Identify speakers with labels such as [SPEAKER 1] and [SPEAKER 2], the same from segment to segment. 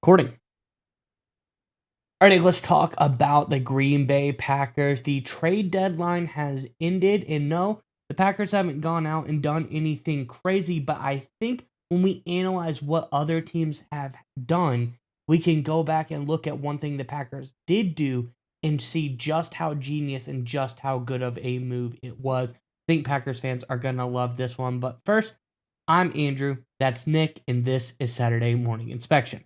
[SPEAKER 1] Recording. All right, let's talk about the Green Bay Packers. The trade deadline has ended, and no, the Packers haven't gone out and done anything crazy, but I think when we analyze what other teams have done, we can go back and look at one thing the Packers did do and see just how genius and just how good of a move it was. I think Packers fans are going to love this one. But first, I'm Andrew, that's Nick, and this is Saturday Morning Inspection.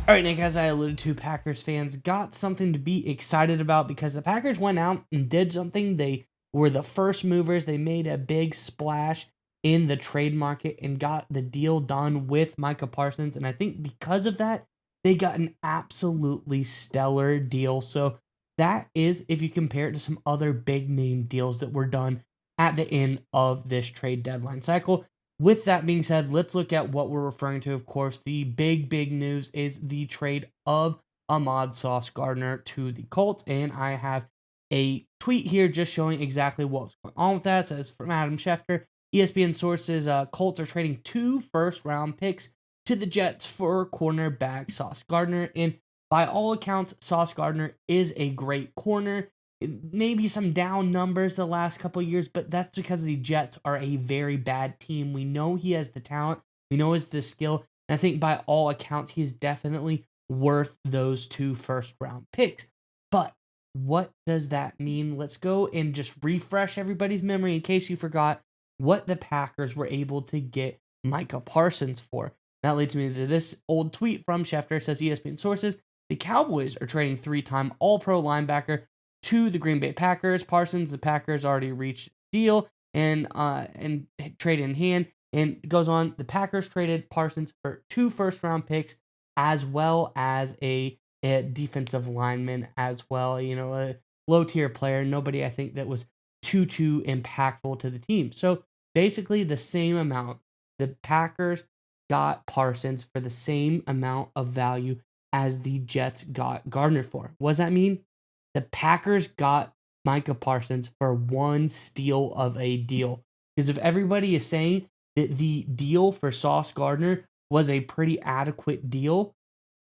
[SPEAKER 1] All right, Nick, as I alluded to, Packers fans got something to be excited about because the Packers went out and did something. They were the first movers. They made a big splash in the trade market and got the deal done with Micah Parsons. And I think because of that, they got an absolutely stellar deal. So that is, if you compare it to some other big name deals that were done at the end of this trade deadline cycle. With that being said, let's look at what we're referring to. Of course, the big news is the trade of Sauce Gardner to the Colts. And I have a tweet here just showing exactly what's going on with that. It says from Adam Schefter, ESPN sources, Colts are trading 2 first-round picks to the Jets for cornerback Sauce Gardner. And by all accounts, Sauce Gardner is a great corner. Maybe some down numbers the last couple of years, but that's because the Jets are a very bad team. We know he has the talent. We know he has the skill. And I think by all accounts, he is definitely worth those 2 first-round picks. But what does that mean? Let's go and just refresh everybody's memory in case you forgot what the Packers were able to get Micah Parsons for. That leads me to this old tweet from Schefter. It says ESPN sources, the Cowboys are trading 3-time All-Pro linebacker to the Green Bay Packers. Parsons, the Packers already reached deal and trade in hand. And it goes on, the Packers traded Parsons for 2 first-round picks as well as a defensive lineman as well. You know, a low-tier player. Nobody, I think, that was too impactful to the team. So basically the same amount. The Packers got Parsons for the same amount of value as the Jets got Gardner for. What does that mean? The Packers got Micah Parsons for 1 steal of a deal. Because if everybody is saying that the deal for Sauce Gardner was a pretty adequate deal,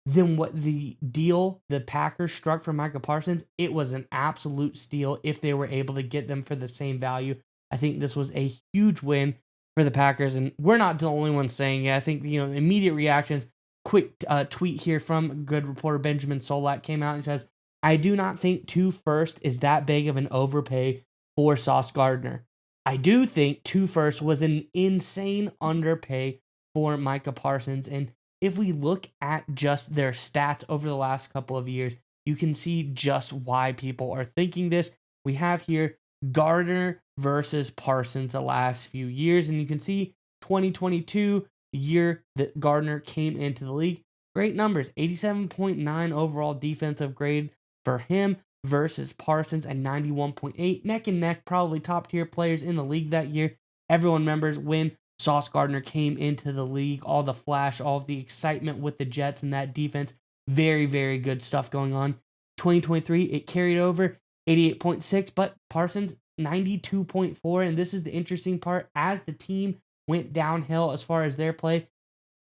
[SPEAKER 1] then what the deal the Packers struck for Micah Parsons, it was an absolute steal if they were able to get them for the same value. I think this was a huge win for the Packers, and we're not the only ones saying it. I think, immediate reactions, quick tweet here from good reporter Benjamin Solak came out and says, I do not think 2 first is that big of an overpay for Sauce Gardner. I do think 2 first was an insane underpay for Micah Parsons. And if we look at just their stats over the last couple of years, you can see just why people are thinking this. We have here Gardner versus Parsons the last few years. And you can see 2022, the year that Gardner came into the league, great numbers, 87.9 overall defensive grade for him versus Parsons at 91.8. Neck and neck, probably top tier players in the league that year. Everyone remembers when Sauce Gardner came into the league, all the flash, all of the excitement with the Jets and that defense. Very good stuff going on. 2023, it carried over 88.6, but Parsons 92.4. And this is the interesting part. As the team went downhill as far as their play,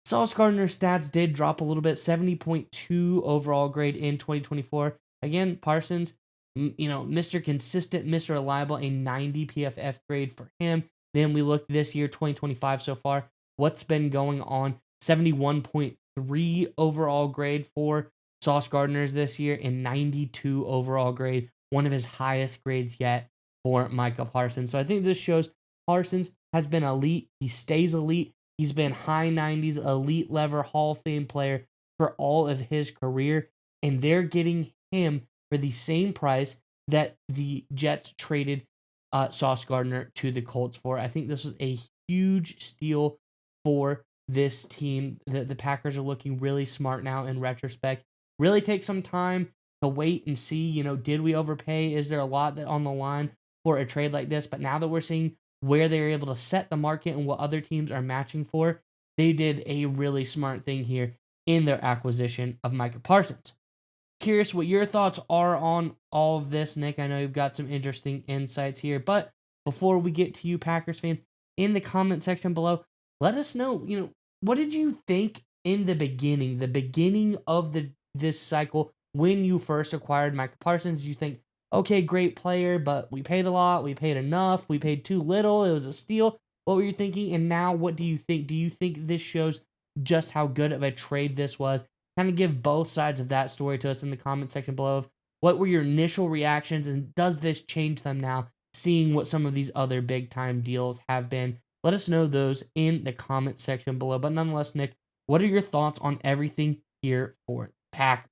[SPEAKER 1] Sauce Gardner's stats did drop a little bit, 70.2 overall grade in 2024. Again, Parsons, Mr. Consistent, Mr. Reliable, a 90 PFF grade for him. Then we look this year, 2025 so far, what's been going on, 71.3 overall grade for Sauce Gardner's this year and 92 overall grade, one of his highest grades yet for Micah Parsons. So I think this shows Parsons has been elite. He stays elite. He's been high 90s, elite level Hall of Fame player for all of his career, and they're getting him for the same price that the Jets traded Sauce Gardner to the Colts for. I think this was a huge steal for this team. The Packers are looking really smart now in retrospect. Really take some time to wait and see, did we overpay? Is there a lot on the line for a trade like this? But now that we're seeing where they're able to set the market and what other teams are matching for, they did a really smart thing here in their acquisition of Micah Parsons. Curious what your thoughts are on all of this, Nick. I know you've got some interesting insights here, but before we get to you, Packers fans, in the comment section below, let us know, what did you think in the beginning of this cycle when you first acquired Michael Parsons? Did you think, okay, great player, but we paid a lot, we paid enough, we paid too little, it was a steal? What were you thinking? And now what do you think? Do you think this shows just how good of a trade this was? Kind of give both sides of that story to us in the comment section below. What were your initial reactions, and does this change them now, seeing what some of these other big time deals have been? Let us know those in the comment section below. But nonetheless, Nick, what are your thoughts on everything here for Packers?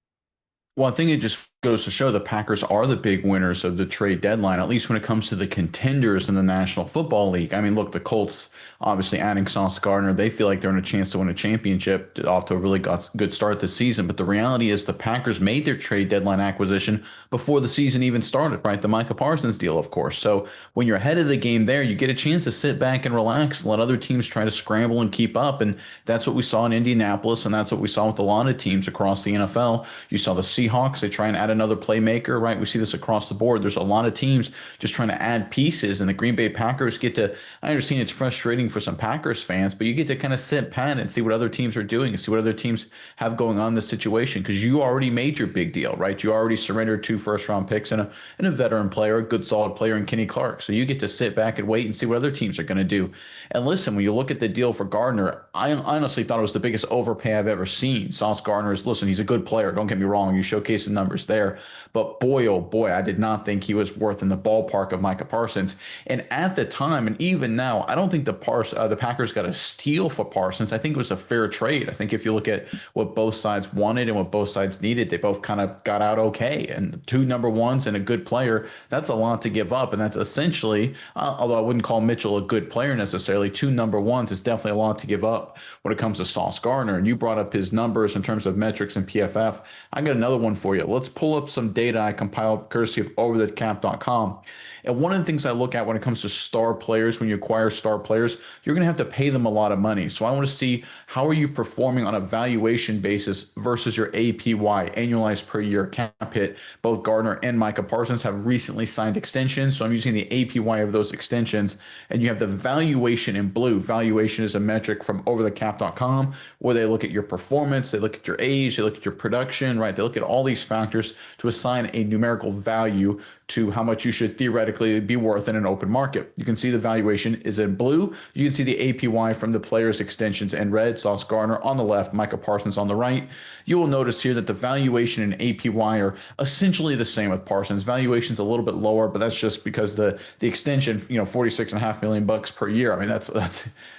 [SPEAKER 2] Well, I think it just goes to show the Packers are the big winners of the trade deadline, at least when it comes to the contenders in the National Football League. I mean, look, the Colts, obviously adding Sauce Gardner, they feel like they're in a chance to win a championship off to a really good start this season. But the reality is the Packers made their trade deadline acquisition before the season even started, right? The Micah Parsons deal, of course. So when you're ahead of the game there, you get a chance to sit back and relax and let other teams try to scramble and keep up. And that's what we saw in Indianapolis, and that's what we saw with a lot of teams across the NFL. You saw the Seahawks, they try and add another playmaker, right? We see this across the board. There's a lot of teams just trying to add pieces, and the Green Bay Packers get to, I understand it's frustrating for some Packers fans, but you get to kind of sit pat and see what other teams are doing and see what other teams have going on in this situation, because you already made your big deal, right? You already surrendered 2 first-round picks and a veteran player, a good solid player in Kenny Clark. So you get to sit back and wait and see what other teams are going to do. And listen, when you look at the deal for Gardner, I honestly thought it was the biggest overpay I've ever seen. Sauce Gardner is, listen, he's a good player. Don't get me wrong. You showcase the numbers there. But boy, oh boy, I did not think he was worth in the ballpark of Micah Parsons. And at the time, and even now, I don't think the Packers got a steal for Parsons. I think it was a fair trade. I think if you look at what both sides wanted and what both sides needed, they both kind of got out okay. And 2 number ones and a good player, that's a lot to give up. And that's essentially, although I wouldn't call Mitchell a good player necessarily, 2 number ones is definitely a lot to give up when it comes to Sauce Gardner. And you brought up his numbers in terms of metrics and PFF. I got another one for you. Let's pull up some data I compiled courtesy of overthecap.com. And one of the things I look at when it comes to star players, when you acquire star players, you're going to have to pay them a lot of money. So I want to see, how are you performing on a valuation basis versus your APY, annualized per year cap hit. Both Gardner and Micah Parsons have recently signed extensions. So I'm using the APY of those extensions. And you have the valuation in blue. Valuation is a metric from overthecap.com where they look at your performance, they look at your age, they look at your production, right? They look at all these factors to assign a numerical value to how much you should theoretically be worth in an open market. You can see the valuation is in blue. You can see the APY from the players' extensions in red. Sauce Gardner on the left, Micah Parsons on the right. You will notice here that the valuation and APY are essentially the same with Parsons. Valuation's a little bit lower, but that's just because the extension, $46.5 million per year. I mean, that's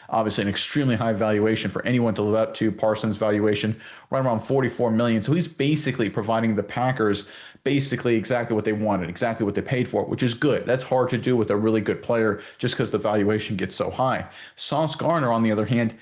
[SPEAKER 2] obviously an extremely high valuation for anyone to live up to. Parsons' valuation right around $44 million. So he's basically providing the Packers basically exactly what they wanted, exactly what they paid for, which is good. That's hard to do with a really good player just because the valuation gets so high. Sauce Gardner, on the other hand,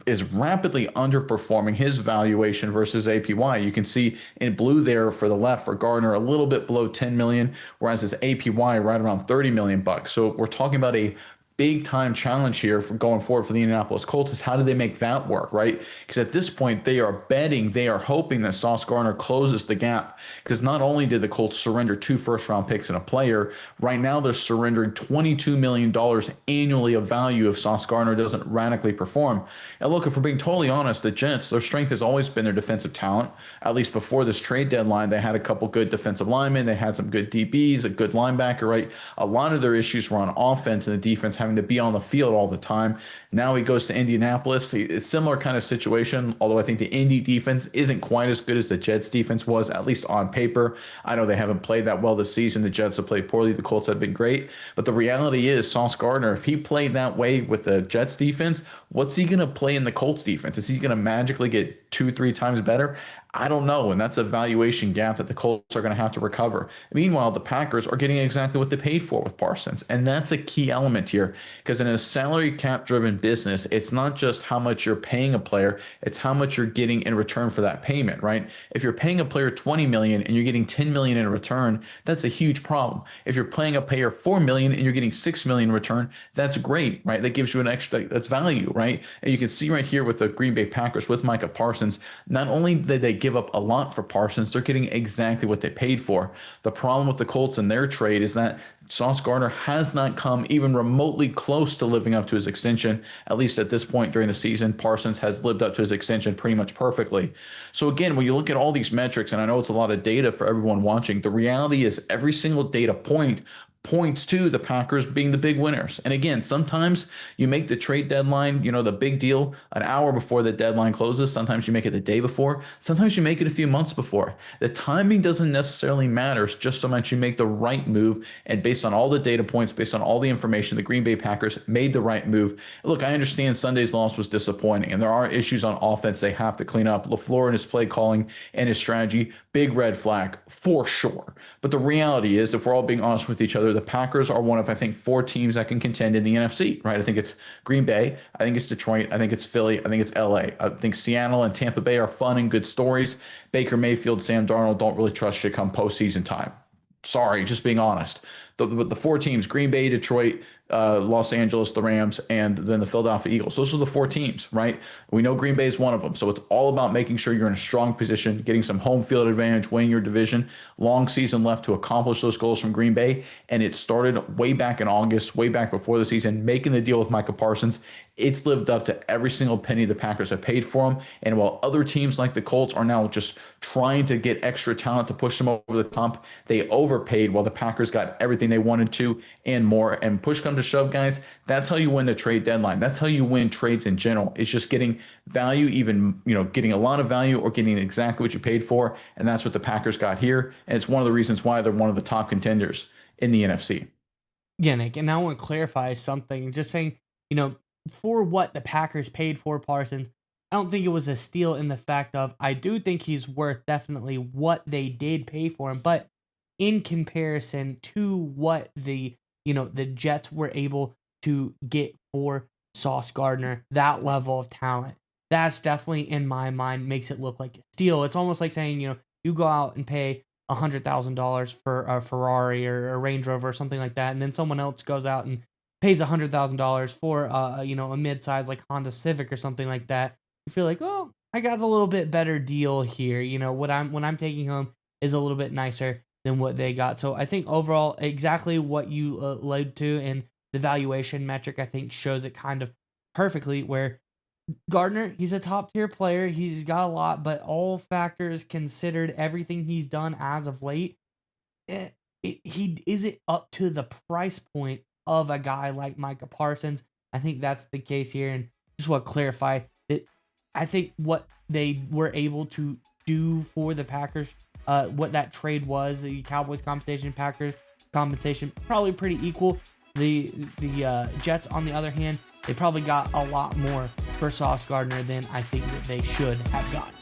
[SPEAKER 2] is rapidly underperforming his valuation versus APY. You can see in blue there for the left for Gardner, a little bit below 10 million, whereas his APY right around 30 million bucks. So we're talking about a big time challenge here for going forward for the Indianapolis Colts is, how do they make that work, right? Because at this point, they are betting, they are hoping that Sauce Gardner closes the gap. Because not only did the Colts surrender 2 first-round picks and a player, right now they're surrendering $22 million annually of value if Sauce Gardner doesn't radically perform. And look, if we're being totally honest, the Jets, their strength has always been their defensive talent. At least before this trade deadline, they had a couple good defensive linemen, they had some good DBs, a good linebacker, right? A lot of their issues were on offense, and the defense having to be on the field all the time. Now he goes to Indianapolis. It's a similar kind of situation, although I think the Indy defense isn't quite as good as the Jets defense was, at least on paper. I know they haven't played that well this season. The Jets have played poorly. The Colts have been great. But the reality is, Sauce Gardner, if he played that way with the Jets defense, what's he going to play in the Colts defense? Is he going to magically get 2-3 times better? I don't know, and that's a valuation gap that the Colts are going to have to recover. Meanwhile, the Packers are getting exactly what they paid for with Parsons, and that's a key element here, because in a salary cap-driven business, it's not just how much you're paying a player, it's how much you're getting in return for that payment, right? If you're paying a player $20 million and you're getting $10 million in return, that's a huge problem. If you're paying a player $4 million and you're getting $6 million in return, that's great, right? That gives you an extra, that's value, right? And you can see right here with the Green Bay Packers with Micah Parsons, not only did they give up a lot for Parsons, they're getting exactly what they paid for. The problem with the Colts in their trade is that Sauce Gardner has not come even remotely close to living up to his extension, at least at this point during the season. Parsons has lived up to his extension pretty much perfectly. So, again, when you look at all these metrics, and I know it's a lot of data for everyone watching, the reality is every single data point points to the Packers being the big winners. And again, sometimes you make the trade deadline, the big deal an hour before the deadline closes. Sometimes you make it the day before. Sometimes you make it a few months before. The timing doesn't necessarily matter. It's just so much you make the right move. And based on all the data points, based on all the information, the Green Bay Packers made the right move. Look, I understand Sunday's loss was disappointing, and there are issues on offense they have to clean up. LaFleur and his play calling and his strategy, big red flag for sure. But the reality is, if we're all being honest with each other, the Packers are one of, I think, 4 teams that can contend in the NFC, right? I think it's Green Bay. I think it's Detroit. I think it's Philly. I think it's LA. I think Seattle and Tampa Bay are fun and good stories. Baker Mayfield, Sam Darnold, don't really trust you come postseason time. Sorry, just being honest. The 4 teams, Green Bay, Detroit, Los Angeles, the Rams, and then the Philadelphia Eagles. Those are the 4 teams, right? We know Green Bay is one of them. So it's all about making sure you're in a strong position, getting some home field advantage, winning your division. Long season left to accomplish those goals from Green Bay. And it started way back in August, way back before the season, making the deal with Micah Parsons. It's lived up to every single penny the Packers have paid for him. And while other teams like the Colts are now just trying to get extra talent to push them over the top, they overpaid while the Packers got everything they wanted to and more. And push comes to shove, guys, that's how you win the trade deadline. That's how you win trades in general. It's just getting value, even, getting a lot of value or getting exactly what you paid for. And that's what the Packers got here. And it's one of the reasons why they're one of the top contenders in the NFC.
[SPEAKER 1] Yeah, Nick, and I want to clarify something. Just saying, for what the Packers paid for Parsons, I don't think it was a steal in the fact of, I do think he's worth definitely what they did pay for him, but in comparison to what the Jets were able to get for Sauce Gardner, that level of talent, that's definitely, in my mind, makes it look like a steal. It's almost like saying, you go out and pay $100,000 for a Ferrari or a Range Rover or something like that, and then someone else goes out and pays $100,000 for a mid-size like Honda Civic or something like that. You feel like, oh, I got a little bit better deal here. What I'm taking home is a little bit nicer than what they got. So I think overall, exactly what you led to, and the valuation metric I think shows it kind of perfectly. Where Gardner, he's a top tier player. He's got a lot, but all factors considered, everything he's done as of late, he is it up to the price point of a guy like Micah Parsons. I think that's the case here. And just want to clarify that I think what they were able to do for the Packers, what that trade was, the Cowboys compensation, Packers compensation, probably pretty equal. The Jets, on the other hand, they probably got a lot more for Sauce Gardner than I think that they should have gotten.